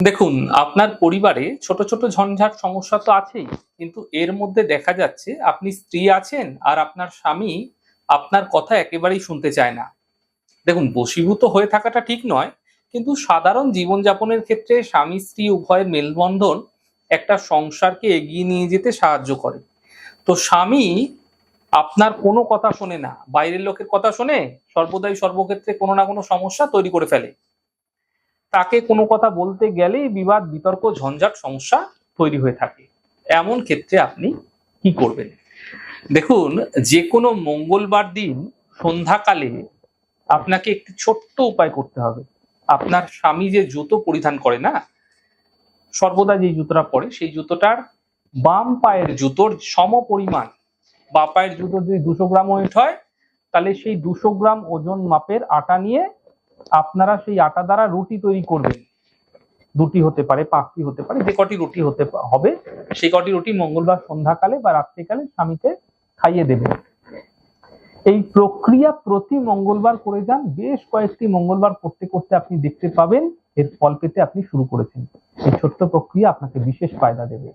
দেখুন, আপনার পরিবারে ছোট, ছোট ঝঞ্ঝাট সমস্যা তো আছেই। কিন্তু এর মধ্যে দেখা যাচ্ছে আপনি স্ত্রী আছেন আর আপনার স্বামী আপনার কথা একেবারেই শুনতে চায় না। দেখুন, বশীভূত হয়ে থাকাটা ঠিক নয়। কিন্তু সাধারণ জীবনযাপনের ক্ষেত্রে স্বামী-স্ত্রী উভয়ের মেলবন্ধন একটা সংসারকে এগিয়ে নিয়ে যেতে সাহায্য করে। তো স্বামী আপনার কোনো কথা শোনে না। বাইরের লোকের কথা শোনে, সর্বদাই সর্বক্ষেত্রে কোনো না কোনো সমস্যা তৈরি করে ফেলে। তাকে কোনো কথা বলতে গেলেই বিবাদ, বিতর্ক, ঝঞ্ঝাট, সমস্যা তৈরি হয়ে থাকে। এমন ক্ষেত্রে আপনি কি করবেন? দেখুন, যেকোনো মঙ্গলবার দিন সন্ধ্যাকালে আপনাকে একটি ছোট্ট উপায় করতে হবে। আপনার স্বামী যে জুতো পরিধান করে না, সর্বদা যে জুতোটা পরে সেই জুতোটার বাম পায়ের জুতোর সমপরিমাণ, বাঁ পায়ের জুতোর যদি 200 গ্রাম ওয়েট হয়, তাহলে সেই 200 গ্রাম ওজন মাপের আটা নিয়ে আপনারা সেই আটা দ্বারা রুটি তৈরি করবেন। 2টি হতে পারে, 5টি হতে পারে, যে কটি রুটি হতে হবে সেই কটি রুটি মঙ্গলবার সন্ধ্যাকালে বা রাত্রিকালে স্বামীকে খাইয়ে দেবেন। এই প্রক্রিয়া প্রতি মঙ্গলবার করে যান। বেশ কয়েকটি মঙ্গলবার করতে করতে আপনি দেখতে পাবেন এর ফল পেতে আপনি শুরু করেছেন। এই ছোট্ট প্রক্রিয়া আপনাকে বিশেষ ফায়দা দেবে।